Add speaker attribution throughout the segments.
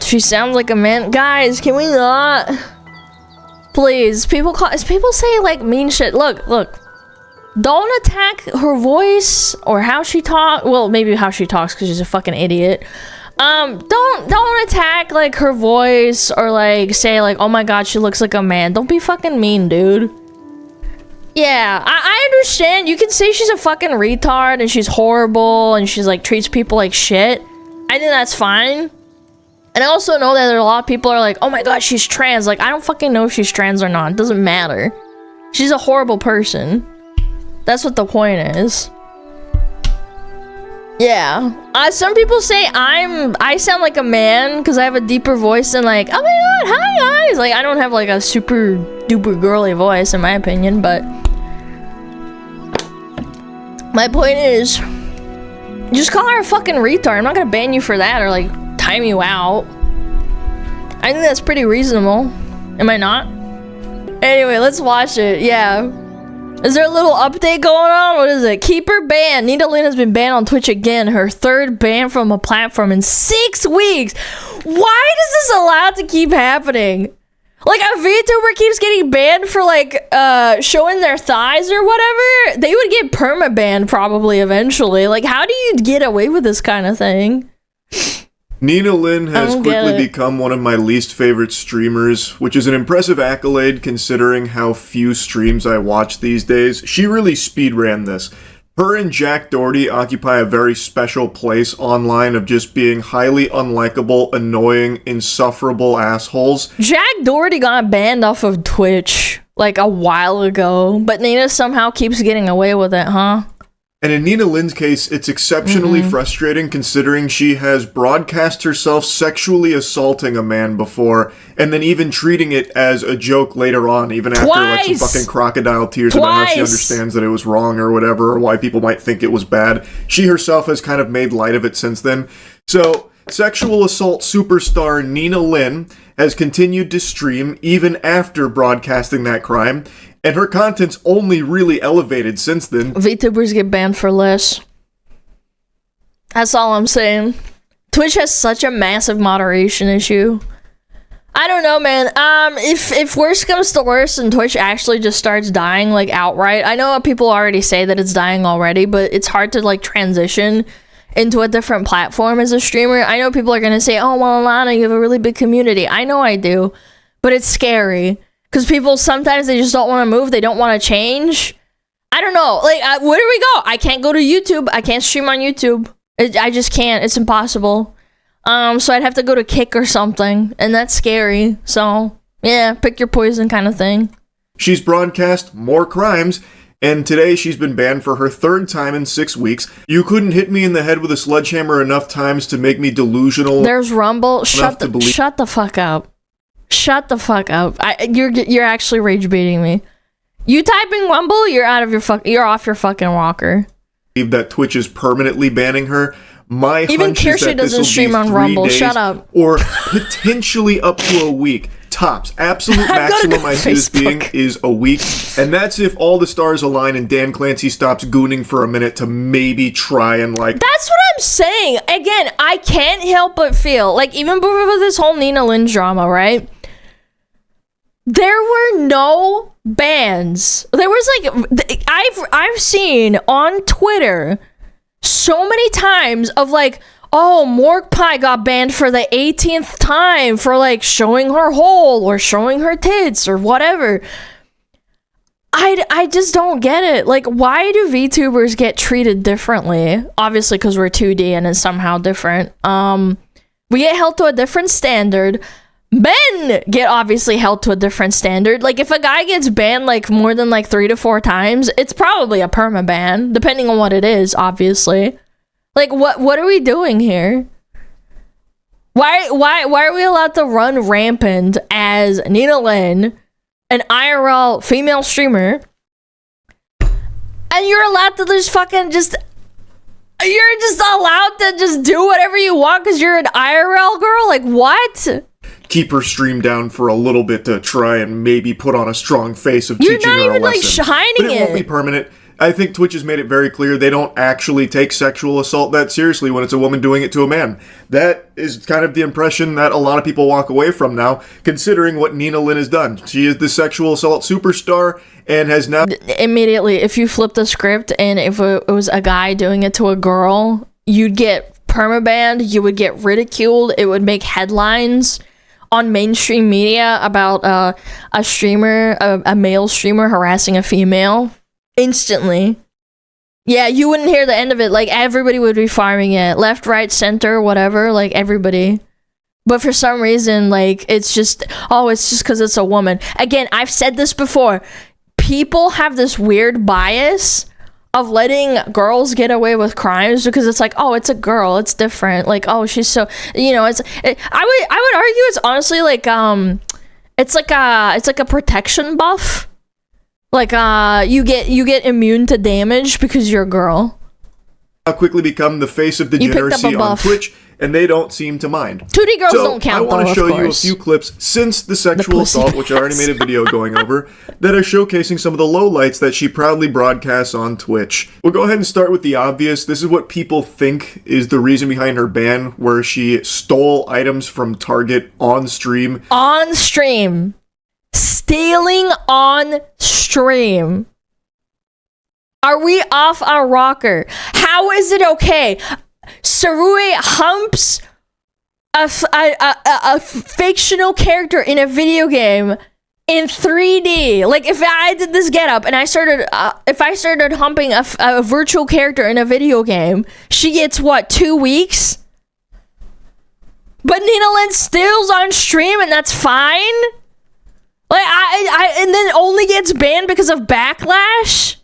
Speaker 1: She sounds like a man. Guys, can we not? Please, people say like mean shit. Look. Don't attack her voice or how she talks. Well, maybe how she talks because she's a fucking idiot. Don't attack like her voice or like say like, oh my god, she looks like a man. Don't be fucking mean, dude. Yeah, I understand. You can say she's a fucking retard and she's horrible and she's like treats people like shit. I think that's fine. And I also know that there are a lot of people are like, oh my god, she's trans. Like, I don't fucking know if she's trans or not. It doesn't matter. She's a horrible person. That's what the point is. Yeah. Some people say I sound like a man because I have a deeper voice than like, oh my god, hi guys. Like, I don't have like a super duper girly voice in my opinion, but my point is, just call her a fucking retard. I'm not gonna ban you for that or like time you out. I think that's pretty reasonable. Am I not? Anyway, let's watch it. Yeah. Is there a little update going on? What is it? Keep her banned. Nina Lynn has been banned on Twitch again. Her third ban from a platform in 6 weeks. Why does this allow to keep happening? Like, a VTuber keeps getting banned for like showing their thighs or whatever. They would get perma-banned probably eventually. Like, how do you get away with this kind of thing?
Speaker 2: Nina Lynn has quickly become one of my least favorite streamers, which is an impressive accolade considering how few streams I watch these days. She really speedran this. Her and Jack Doherty occupy a very special place online of just being highly unlikable, annoying, insufferable assholes.
Speaker 1: Jack Doherty got banned off of Twitch like a while ago, but Nina somehow keeps getting away with it, huh?
Speaker 2: And in Nina Lynn's case, it's exceptionally frustrating considering she has broadcast herself sexually assaulting a man before, and then even treating it as a joke later on, even after like some fucking crocodile tears about how she understands that it was wrong or whatever, or why people might think it was bad. She herself has kind of made light of it since then. So, sexual assault superstar Nina Lynn has continued to stream even after broadcasting that crime, and her content's only really elevated since then.
Speaker 1: VTubers get banned for less. That's all I'm saying. Twitch has such a massive moderation issue. I don't know, man. If worse comes to worse and Twitch actually just starts dying, like, outright. I know people already say that it's dying already, but it's hard to, like, transition into a different platform as a streamer. I know people are gonna say, oh, well, Alana, you have a really big community. I know I do, but it's scary. Because people, sometimes they just don't want to move. They don't want to change. I don't know. Like, where do we go? I can't go to YouTube. I can't stream on YouTube. I just can't. It's impossible. So I'd have to go to Kick or something. And that's scary. So, yeah, pick your poison kind of thing.
Speaker 2: She's broadcast more crimes. And today she's been banned for her third time in 6 weeks. You couldn't hit me in the head with a sledgehammer enough times to make me delusional.
Speaker 1: There's Rumble. Shut the fuck up. Shut the fuck up. You're actually rage baiting me. You typing Rumble, you're off your fucking rocker.
Speaker 2: That Twitch is permanently banning her. My
Speaker 1: even
Speaker 2: hunch is that this will
Speaker 1: stream
Speaker 2: be
Speaker 1: on
Speaker 2: 3
Speaker 1: Rumble.
Speaker 2: days,
Speaker 1: Shut up.
Speaker 2: Or potentially up to a week. Tops. Absolute maximum I see this being is a week. And that's if all the stars align and Dan Clancy stops gooning for a minute to maybe try and like...
Speaker 1: That's what I'm saying. Again, I can't help but feel like even before this whole Nina Lynn drama, right? There were no bans. There was like, I've seen on Twitter so many times of like, oh, Morg Pie got banned for the 18th time for like showing her hole or showing her tits or whatever. I just don't get it. Like, why do VTubers get treated differently? Obviously, because we're 2D and it's somehow different. We get held to a different standard. Men get obviously held to a different standard. Like, if a guy gets banned like more than like 3 to 4 times, it's probably a perma ban, depending on what it is, obviously. Like, what are we doing here? Why are we allowed to run rampant as Nina Lynn, an IRL female streamer, and you're allowed to just fucking you're just allowed to just do whatever you want because you're an IRL girl? Like, what?
Speaker 2: keep her stream down for a little bit to try and maybe put on a strong face of teaching her a lesson.
Speaker 1: You're not even, like, shining
Speaker 2: but it won't be permanent. I think Twitch has made it very clear they don't actually take sexual assault that seriously when it's a woman doing it to a man. That is kind of the impression that a lot of people walk away from now, considering what Nina Lynn has done. She is the sexual assault superstar and has now...
Speaker 1: Immediately, if you flip the script and if it was a guy doing it to a girl, you'd get permabanned, you would get ridiculed, it would make headlines on mainstream media about a streamer, a male streamer harassing a female. Instantly. Yeah, you wouldn't hear the end of it. Like, everybody would be farming it. Left, right, center, whatever. Like, everybody. But for some reason, like, it's just because it's a woman. Again, I've said this before. People have this weird bias of letting girls get away with crimes because it's like, oh, it's a girl. It's different. Like, oh, she's so... You know, I would argue it's honestly like, it's like a protection buff. Like, you get immune to damage because you're a girl.
Speaker 2: I'll quickly become the face of degeneracy on Twitch, and they don't seem to mind.
Speaker 1: 2D girls don't count, though,
Speaker 2: I want to show you a few clips since the sexual assault, which I already made a video going over, that are showcasing some of the lowlights that she proudly broadcasts on Twitch. We'll go ahead and start with the obvious. This is what people think is the reason behind her ban, where she stole items from Target on stream.
Speaker 1: On stream. Stealing on stream. Are we off our rocker? How is it okay? Sarui humps a fictional character in a video game in 3D. Like, if I did this getup and I started humping a virtual character in a video game, she gets what, 2 weeks? But Nina Lynn steals on stream and that's fine? Like, and then only gets banned because of backlash?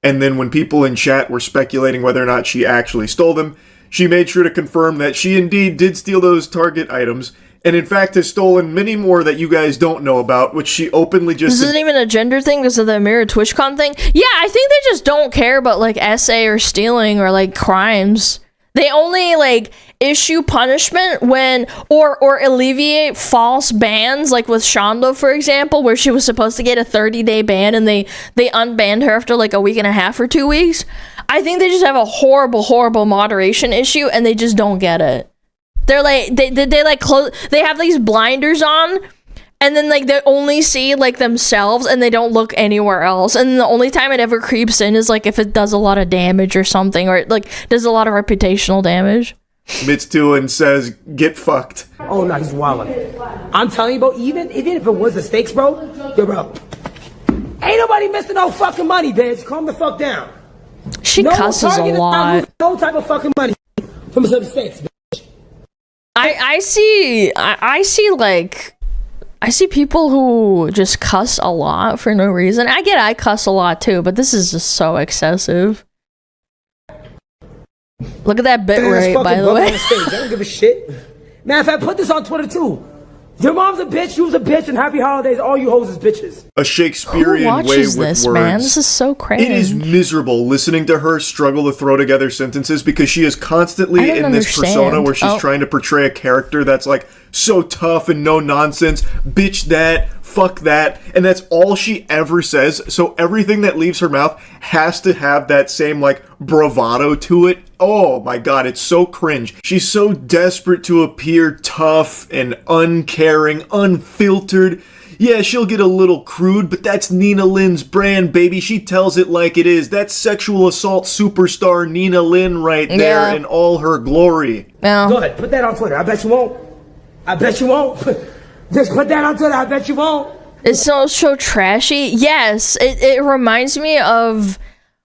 Speaker 2: And then when people in chat were speculating whether or not she actually stole them, she made sure to confirm that she indeed did steal those Target items, and in fact has stolen many more that you guys don't know about, which she openly just...
Speaker 1: This isn't even a gender thing because of the Mirror TwitchCon thing? Yeah, I think they just don't care about, like, SA or stealing or, like, crimes. They only, like, issue punishment when, or alleviate false bans, like with Shondo, for example, where she was supposed to get a 30-day ban and they unbanned her after, like, a week and a half or 2 weeks. I think they just have a horrible moderation issue and they just don't get it. They're like, they have these blinders on, and then, like, they only see, like, themselves, and they don't look anywhere else. And the only time it ever creeps in is, like, if it does a lot of damage or something, or it, like, does a lot of reputational damage.
Speaker 2: Admits to and says, get fucked.
Speaker 3: Oh, no, he's wildin'. I'm telling you, bro, even if it was the stakes, bro, yo, bro, ain't nobody missing no fucking money, bitch. Calm the fuck down.
Speaker 1: She cusses a lot.
Speaker 3: No type of fucking money from some stakes, bitch.
Speaker 1: I see people who just cuss a lot for no reason. I cuss a lot too, but this is just so excessive. Look at that bit rate, by the way.
Speaker 3: I don't give a shit. Man, if I put this on Twitter too, your mom's a bitch, you was a bitch, and happy holidays, all you hoes is bitches.
Speaker 2: A Shakespearean way with
Speaker 1: this,
Speaker 2: words.
Speaker 1: Man? This is so crazy.
Speaker 2: It is miserable listening to her struggle to throw together sentences because she is constantly in this persona where she's trying to portray a character that's like so tough and no nonsense, bitch that, fuck that, and that's all she ever says. So everything that leaves her mouth has to have that same like bravado to it. Oh my god, it's so cringe. She's so desperate to appear tough and uncaring, unfiltered. Yeah, she'll get a little crude, but that's Nina Lynn's brand, baby. She tells it like it is. That's sexual assault superstar Nina Lynn right there in all her glory.
Speaker 1: Yeah.
Speaker 3: Go ahead, put that on Twitter. I bet you won't. I bet you won't. Just put that on Twitter. I bet you won't.
Speaker 1: It's so trashy. Yes, it reminds me of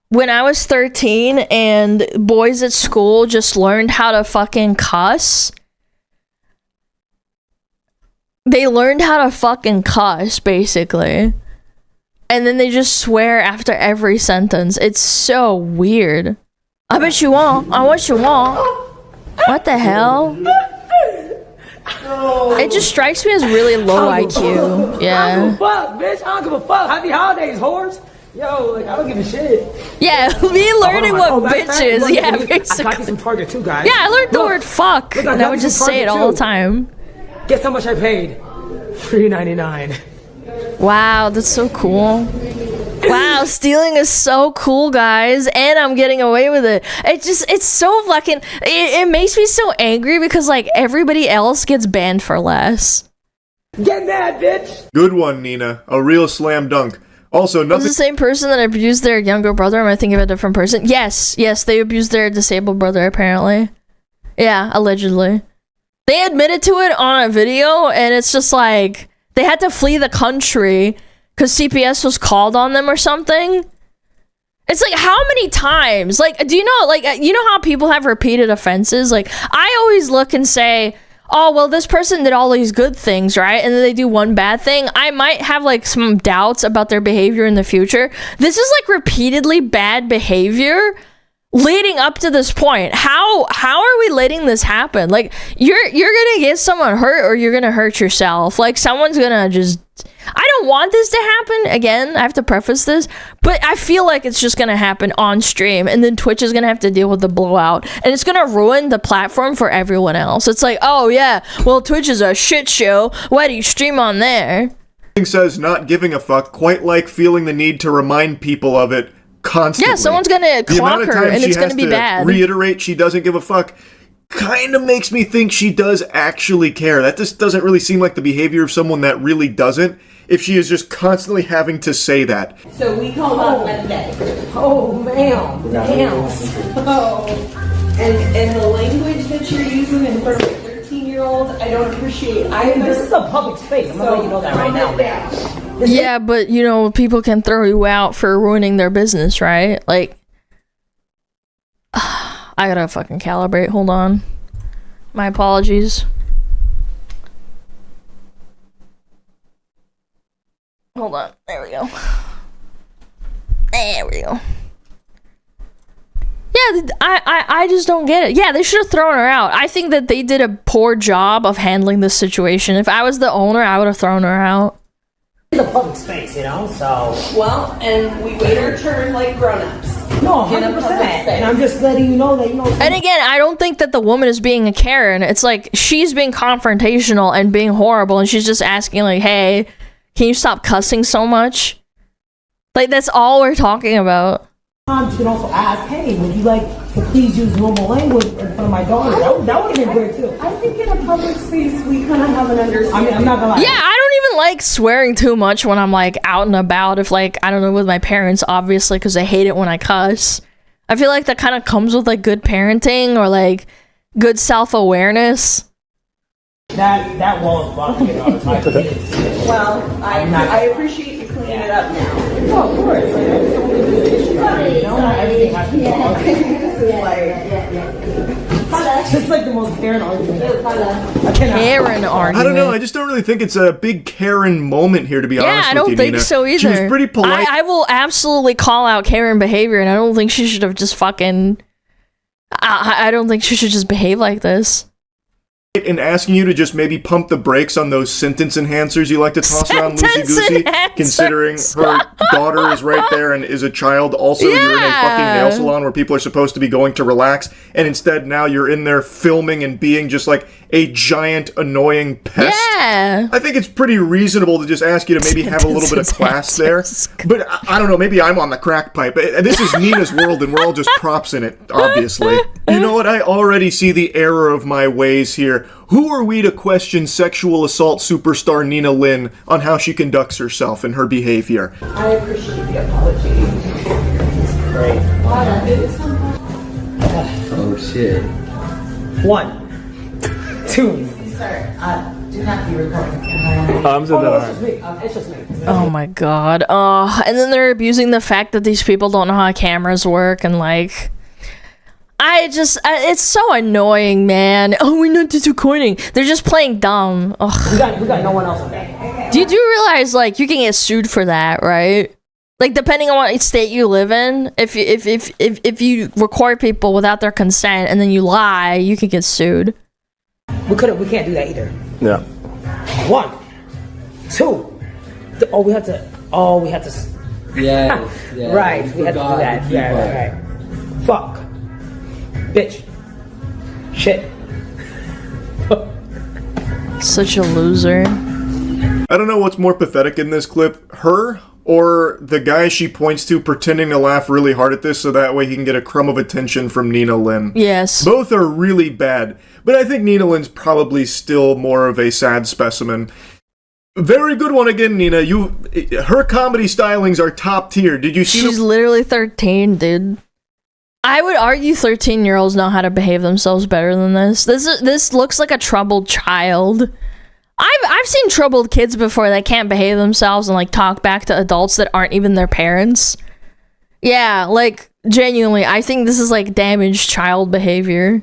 Speaker 1: when I was 13 and boys at school just learned how to fucking cuss. They learned how to fucking cuss, basically. And then they just swear after every sentence. It's so weird. I bet you won't. I want you won't. What the hell? It just strikes me as really low IQ. Yeah.
Speaker 3: I don't give a fuck, bitch. I don't give a fuck. Happy holidays, whores. Yo, like, I don't give a shit.
Speaker 1: Yeah, me learning what bitch is. Yeah, basically.
Speaker 3: I got you some Target too, guys.
Speaker 1: Yeah, I learned the word fuck, and I would just say it all the time.
Speaker 3: Guess how much I paid? $3.99.
Speaker 1: Wow, that's so cool. Wow, stealing is so cool, guys, and I'm getting away with it. It's so fucking, it makes me so angry because, like, everybody else gets banned for less.
Speaker 3: Get mad, bitch!
Speaker 2: Good one, Nina. A real slam dunk. Also,
Speaker 1: Was
Speaker 2: nothing...
Speaker 1: the same person that abused their younger brother? Am I thinking of a different person? Yes, they abused their disabled brother, apparently. Yeah, allegedly. They admitted to it on a video, and it's just like, they had to flee the country because CPS was called on them or something. It's like, how many times? Like, do you know, like, you know how people have repeated offenses? Like, I always look and say, oh, well, this person did all these good things, right? And then they do one bad thing. I might have, like, some doubts about their behavior in the future. This is, like, repeatedly bad behavior leading up to this point. How are we letting this happen? Like, you're gonna get someone hurt or you're gonna hurt yourself. Like, someone's gonna just... I don't want this to happen. Again, I have to preface this, but I feel like it's just gonna happen on stream, and then Twitch is gonna have to deal with the blowout, and it's gonna ruin the platform for everyone else. It's like, oh yeah, well, Twitch is a shit show. Why do you stream on there?
Speaker 2: Says not giving a fuck, quite like feeling the need to remind people of it constantly.
Speaker 1: Yeah, someone's gonna clock her, and it's gonna be bad.
Speaker 2: Reiterate she doesn't give a fuck. Kind of makes me think she does actually care. That just doesn't really seem like the behavior of someone that really doesn't, if she is just constantly having to say that.
Speaker 4: So we called on Monday.
Speaker 3: Oh, ma'am. Damn.
Speaker 4: Oh. And the language that you're using in front of a 13-year-old, I don't appreciate either.
Speaker 3: This is a public space. I'm gonna let you know that right now, man.
Speaker 1: Yeah, but, you know, people can throw you out for ruining their business, right? Like, I gotta fucking calibrate. Hold on. My apologies. Hold on. There we go. There we go. Yeah, I just don't get it. Yeah, they should have thrown her out. I think that they did a poor job of handling this situation. If I was the owner, I would have thrown her out.
Speaker 3: It's a public space, you know, so...
Speaker 4: Well, and we wait our turn like grown-ups.
Speaker 3: No, 100%. And I'm just letting you know that, you know...
Speaker 1: And again, I don't think that the woman is being a Karen. It's like, she's being confrontational and being horrible, and she's just asking, like, hey, can you stop cussing so much? Like, that's all we're talking about.
Speaker 3: You can also ask, hey, would you like to please use normal language in front of my daughter? That would have been great, too.
Speaker 4: I think in a public space, we kind of have an understanding.
Speaker 3: I mean, I'm not gonna lie.
Speaker 1: Yeah, I don't even like swearing too much when I'm, like, out and about. If, like, I don't know, with my parents, obviously, because I hate it when I cuss. I feel like that kind of comes with, like, good parenting or, like, good self-awareness.
Speaker 3: That wall is blocking it all the time.
Speaker 4: Well, I appreciate you cleaning it up now.
Speaker 3: Oh, of course. Like, that's the only issue. You know, not everything has to be all
Speaker 4: This is like...
Speaker 3: This is like the most Karen argument.
Speaker 1: Karen argument.
Speaker 2: I don't know, I just don't really think it's a big Karen moment here, to be honest with you,
Speaker 1: Yeah, I don't think
Speaker 2: Nina.
Speaker 1: so either.
Speaker 2: She was pretty polite.
Speaker 1: I will absolutely call out Karen behavior, and I don't think she should have just fucking... I don't think she should just behave like this.
Speaker 2: And asking you to just maybe pump the brakes on those sentence enhancers you like to toss around loosey-goosey, considering her daughter is right there and is a child. Also, you're in a fucking nail salon where people are supposed to be going to relax, and instead now you're in there filming and being just like a giant annoying pest.
Speaker 1: Yeah.
Speaker 2: I think it's pretty reasonable to just ask you to maybe have a little bit of class there. But I don't know, maybe I'm on the crack pipe. And this is Nina's world, and we're all just props in it, obviously. You know what? I already see the error of my ways here. Who are we to question sexual assault superstar Nina Lynn on how she conducts herself and her behavior?
Speaker 4: I appreciate the apology.
Speaker 3: Great.
Speaker 5: Oh shit.
Speaker 3: 1, 2.
Speaker 4: Sir, do not be recording.
Speaker 3: It's just me.
Speaker 1: Oh my god. And then they're abusing the fact that these people don't know how cameras work, and like... it's so annoying, man. Oh, we're not just recording. They're just playing dumb. Ugh.
Speaker 3: We got no one else on that.
Speaker 1: Do realize, like, you can get sued for that, right? Like, depending on what state you live in, if you record people without their consent and then you lie, you can get sued.
Speaker 3: We can't do that either.
Speaker 5: Yeah.
Speaker 3: 1, 2. We have to.
Speaker 5: Yeah.
Speaker 3: Right. We had to do that. Yeah. Right. Fuck. Bitch. Shit.
Speaker 1: Such a loser.
Speaker 2: I don't know what's more pathetic in this clip, her or the guy she points to pretending to laugh really hard at this so that way he can get a crumb of attention from Nina Lynn.
Speaker 1: Yes.
Speaker 2: Both are really bad, but I think Nina Lynn's probably still more of a sad specimen. Very good one again, Nina. Her comedy stylings are top tier. Did you see?
Speaker 1: She's literally 13, dude. I would argue 13-year-olds know how to behave themselves better than this. This looks like a troubled child. I've seen troubled kids before that can't behave themselves and like talk back to adults that aren't even their parents. Yeah, like genuinely, I think this is like damaged child behavior.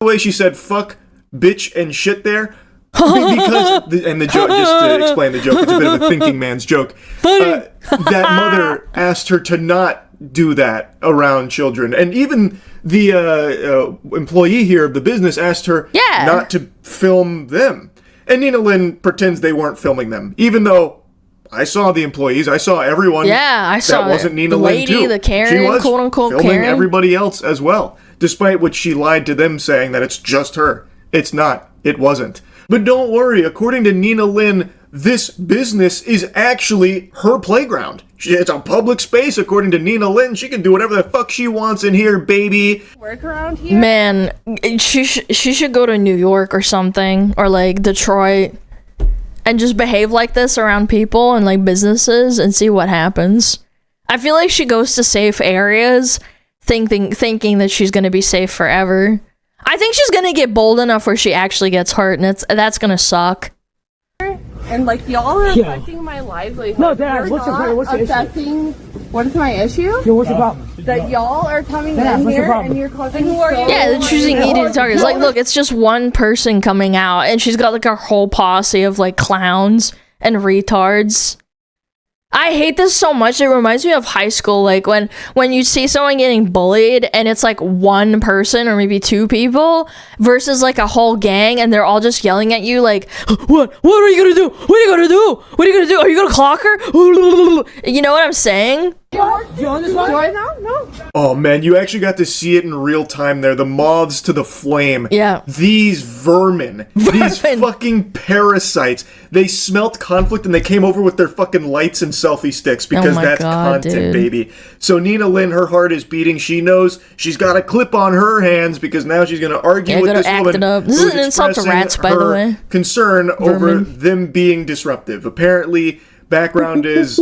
Speaker 2: The way she said fuck, bitch, and shit there. And the joke, just to explain the joke, it's a bit of a thinking man's joke. That mother asked her to not do that around children, and even the employee here of the business asked her not to film them. And Nina Lynn pretends they weren't filming them, even though I saw the employees, I saw everyone.
Speaker 1: Yeah, I saw
Speaker 2: that wasn't Nina
Speaker 1: the
Speaker 2: Lynn
Speaker 1: lady,
Speaker 2: too.
Speaker 1: the Karen,
Speaker 2: she was
Speaker 1: quote unquote
Speaker 2: filming
Speaker 1: Karen.
Speaker 2: Everybody else as well, despite what she lied to them saying that it's just her. It's not. It wasn't. But don't worry, according to Nina Lynn, this business is actually her playground. It's a public space, according to Nina Lynn. She can do whatever the fuck she wants in here, baby.
Speaker 4: Work around here?
Speaker 1: Man, she should go to New York or something, or like Detroit, and just behave like this around people and like businesses and see what happens. I feel like she goes to safe areas thinking that she's gonna be safe forever. I think she's gonna get bold enough where she actually gets hurt, and that's gonna suck.
Speaker 4: And like y'all are affecting my livelihood.
Speaker 3: No, Dad, what's your issue?
Speaker 4: What is my issue?
Speaker 3: Yo, what's the problem?
Speaker 4: That y'all are coming
Speaker 3: Dad,
Speaker 4: in
Speaker 3: what's the
Speaker 4: here
Speaker 3: problem?
Speaker 4: and you're causing who are you?
Speaker 1: Yeah, they're choosing eating targets. Like, look, it's just one person coming out, and she's got like a whole posse of like clowns and retards. I hate this so much. It reminds me of high school, like when you see someone getting bullied and it's like one person or maybe two people versus like a whole gang, and they're all just yelling at you like, what are you gonna do? What are you gonna do? What are you gonna do? Are you gonna clock her? You know what I'm saying?
Speaker 3: Do you on this one?
Speaker 4: Do I know? No.
Speaker 2: Oh man, you actually got to see it in real time there. The moths to the flame.
Speaker 1: Yeah.
Speaker 2: These vermin. These fucking parasites. They smelt conflict and they came over with their fucking lights and selfie sticks because that's content, baby. So Nina Lynn, her heart is beating. She knows she's got a clip on her hands because now she's going to argue with this woman.
Speaker 1: This is an insult to rats, by the way.
Speaker 2: Concern over them being disruptive. Apparently, background is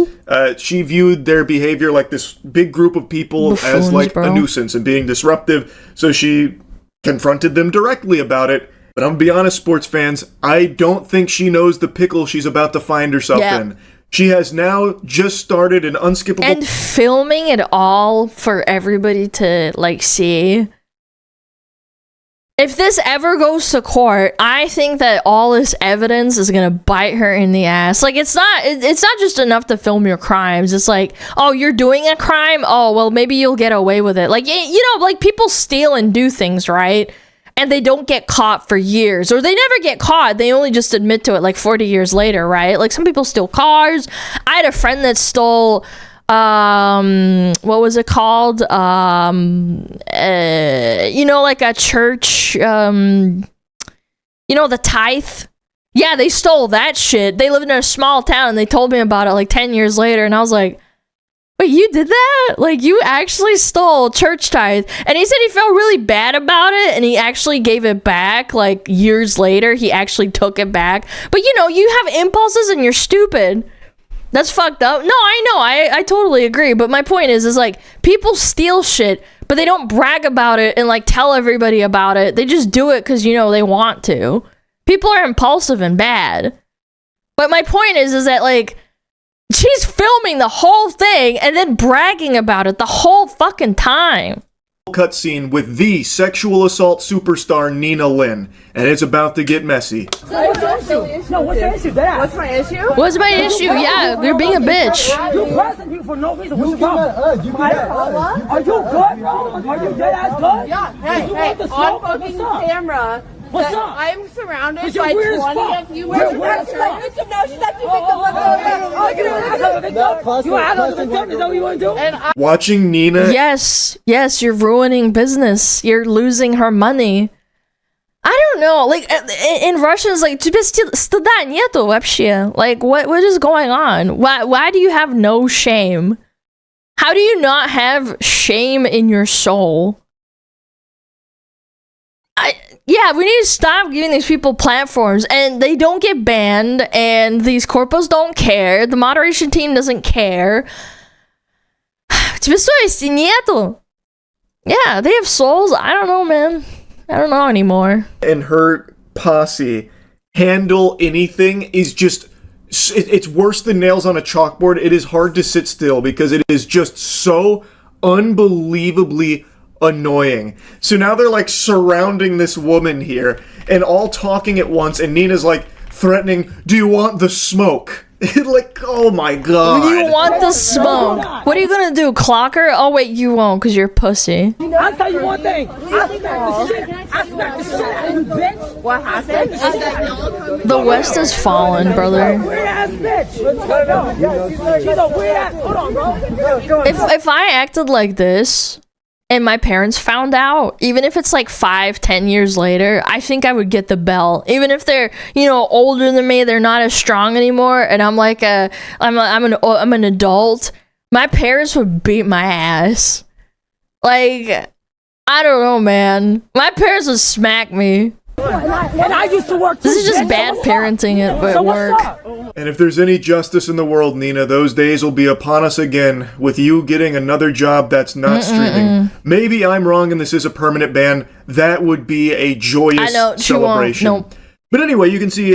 Speaker 2: she viewed their behavior like this big group of people as like a nuisance and being disruptive, so she confronted them directly about it. But I'm gonna be honest, sports fans, I don't think she knows the pickle she's about to find herself in. She has now just started an unskippable
Speaker 1: and filming it all for everybody to like see. If this ever goes to court, I think that all this evidence is gonna bite her in the ass. Like, it's not just enough to film your crimes. It's like, oh, you're doing a crime? Oh, well, maybe you'll get away with it. Like, you know, like people steal and do things, right? And they don't get caught for years, or they never get caught. They only just admit to it like 40 years later, right? Like some people steal cars. I had a friend that stole, what was it called? You know, like a church, you know, the tithe. Yeah, they stole that shit. They lived in a small town and they told me about it like 10 years later. And I was like, wait, you did that? Like, you actually stole church tithe. And he said he felt really bad about it, and he actually gave it back, like, years later. He actually took it back. But, you know, you have impulses and you're stupid. That's fucked up. No, I know. I totally agree. But my point is like, people steal shit, but they don't brag about it and, like, tell everybody about it. They just do it because, you know, they want to. People are impulsive and bad. But my point is that, like, she's filming the whole thing and then bragging about it the whole fucking time.
Speaker 2: Cutscene with the sexual assault superstar Nina Lynn, and it's about to get messy.
Speaker 3: No, what's your issue? Dad?
Speaker 4: What's my issue?
Speaker 1: What's my issue? Yeah, you're being a bitch.
Speaker 3: You pressing people for no reason. What's your problem? Are you good, bro? Are you dead ass good?
Speaker 4: Yeah. Hey, on fucking camera.
Speaker 3: What's up?
Speaker 4: I'm surrounded
Speaker 3: You're
Speaker 4: by
Speaker 3: weird as
Speaker 4: 20
Speaker 3: fuck.
Speaker 4: of you.
Speaker 3: You're weird as fuck. You act like a victim? Is that what you want to do?
Speaker 4: And
Speaker 2: Watching Nina...
Speaker 1: Yes, you're ruining business. You're losing her money. I don't know. Like in Russian, it's like тебе стыда нету вообще. Like what is going on? Why do you have no shame? How do you not have shame in your soul? Yeah, we need to stop giving these people platforms, and they don't get banned, and these corpos don't care. The moderation team doesn't care. Тебе совести нету. Yeah, they have souls. I don't know, man. I don't know anymore.
Speaker 2: And her posse handle anything is just... It's worse than nails on a chalkboard. It is hard to sit still because it is just so unbelievably annoying. So now they're like surrounding this woman here and all talking at once, and Nina's like threatening, do you want the smoke? Like, oh my god.
Speaker 1: You want the smoke. What are you gonna do, clock her? Oh wait, you won't because you're a pussy.
Speaker 3: I'll tell you one thing. I smacked the shit out of you, bitch. What happened?
Speaker 1: The West has fallen, brother.
Speaker 3: Weird ass bitch. She's a weird ass. Hold on, bro.
Speaker 1: If I acted like this and my parents found out, even if it's like 5-10 years later, I think I would get the belt. Even if they're, you know, older than me, they're not as strong anymore, and I'm like I'm an adult. My parents would beat my ass. Like, I don't know, man. My parents would smack me.
Speaker 3: And I used to work.
Speaker 1: This is just bad parenting at work.
Speaker 2: And if there's any justice in the world, Nina, those days will be upon us again, with you getting another job that's not streaming. Maybe I'm wrong and this is a permanent ban. That would be a joyous celebration.
Speaker 1: Nope.
Speaker 2: But anyway, you can see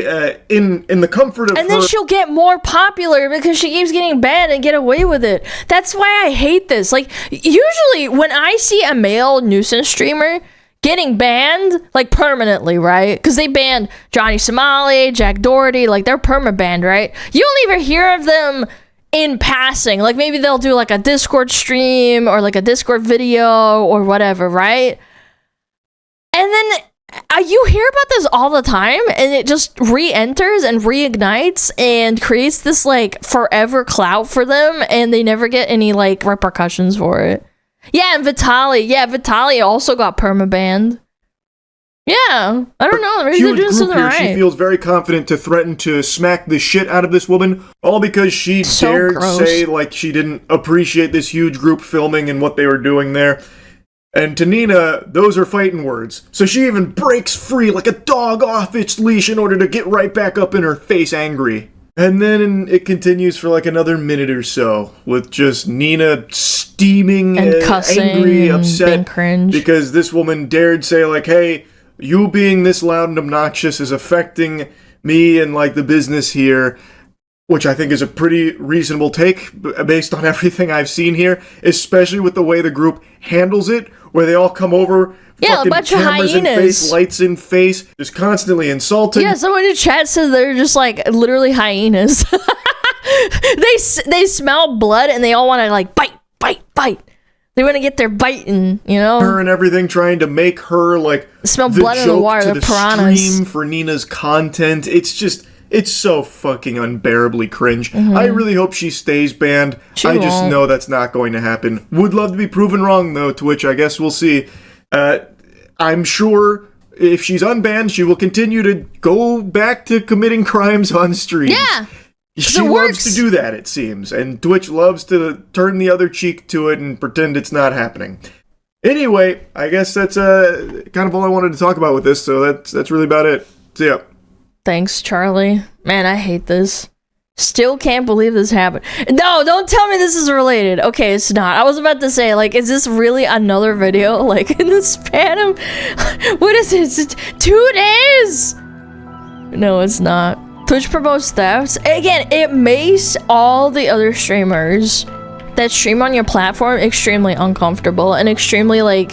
Speaker 2: in the comfort of
Speaker 1: and then she'll get more popular because she keeps getting banned and get away with it. That's why I hate this. Like, usually when I see a male nuisance streamer getting banned, like, permanently, right? Because they banned Johnny Somali, Jack Doherty, like, they're perma-banned, right? You don't even hear of them in passing. Like, maybe they'll do, like, a Discord stream or, like, a Discord video or whatever, right? And then you hear about this all the time, and it just re-enters and reignites and creates this, like, forever clout for them, and they never get any, like, repercussions for it. Yeah, and Vitaly also got perma-banned. Yeah, I don't know. Maybe they're doing something right.
Speaker 2: She feels very confident to threaten to smack the shit out of this woman, all because she dared say, like, she didn't appreciate this huge group filming and what they were doing there. And to Nina, those are fighting words. So she even breaks free like a dog off its leash in order to get right back up in her face angry. And then it continues for like another minute or so with just Nina steaming
Speaker 1: and cussing,
Speaker 2: angry, upset,
Speaker 1: cringe.
Speaker 2: Because this woman dared say like, hey, you being this loud and obnoxious is affecting me and like the business here, which I think is a pretty reasonable take based on everything I've seen here, especially with the way the group handles it, where they all come over,
Speaker 1: a bunch of hyenas,
Speaker 2: in face, lights in face, just constantly insulting.
Speaker 1: Yeah, someone in chat says they're just like literally hyenas. They smell blood and they all want to like bite. They want to get their biting, you know.
Speaker 2: Her and everything, trying to make her like
Speaker 1: smell blood in the water. The piranhas
Speaker 2: stream for Nina's content. It's so fucking unbearably cringe. I really hope she stays banned. I just know that's not going to happen. Would love to be proven wrong, though, Twitch. I guess we'll see. I'm sure if she's unbanned, she will continue to go back to committing crimes on streams.
Speaker 1: Yeah,
Speaker 2: she loves to do that, it seems. And Twitch loves to turn the other cheek to it and pretend it's not happening. Anyway, I guess that's kind of all I wanted to talk about with this, so that's really about it. See ya.
Speaker 1: Thanks, Charlie. Man, I hate this. Still can't believe this happened. No, don't tell me this is related. Okay, it's not. I was about to say, like, is this really another video? Like, in the span of... What is it? It's 2 days? No, it's not. Twitch promotes thefts. Again, it makes all the other streamers that stream on your platform extremely uncomfortable and extremely, like...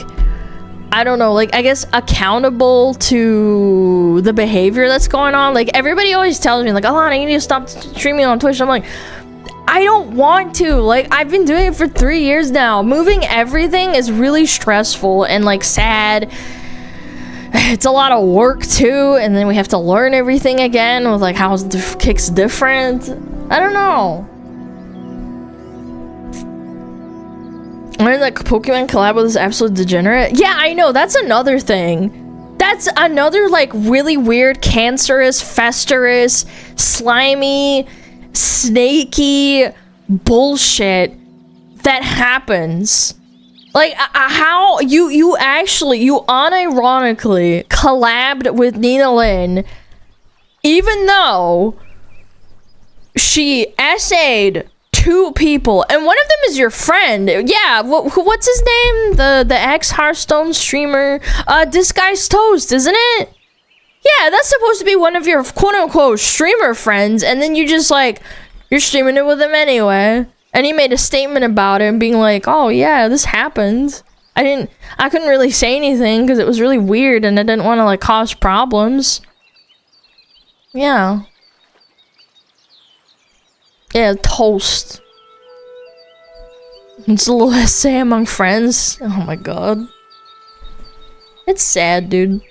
Speaker 1: I don't know, like, I guess accountable to the behavior that's going on. Like, everybody always tells me, like, Alana, you need to stop streaming on Twitch. I'm like, I don't want to. Like, I've been doing it for 3 years now. Moving everything is really stressful and, like, sad. It's a lot of work, too. And then we have to learn everything again with, like, how Kick's different. I don't know. I mean, like, Pokemon collab with this absolute degenerate. Yeah, I know. That's another thing. that's another like really weird, cancerous, festerous, slimy, snaky bullshit that happens. Like how you unironically collabed with Nina Lynn, even though she essayed 2 people, and one of them is your friend. Yeah, what's his name? The ex-Hearthstone streamer. Disguised Toast, isn't it? Yeah, that's supposed to be one of your quote-unquote streamer friends, and then you just like, you're streaming it with him anyway. And he made a statement about it, being like, oh yeah, this happened. I couldn't really say anything because it was really weird and I didn't want to like cause problems. Yeah. Yeah, Toast. It's a little essay among friends. Oh my god. It's sad, dude.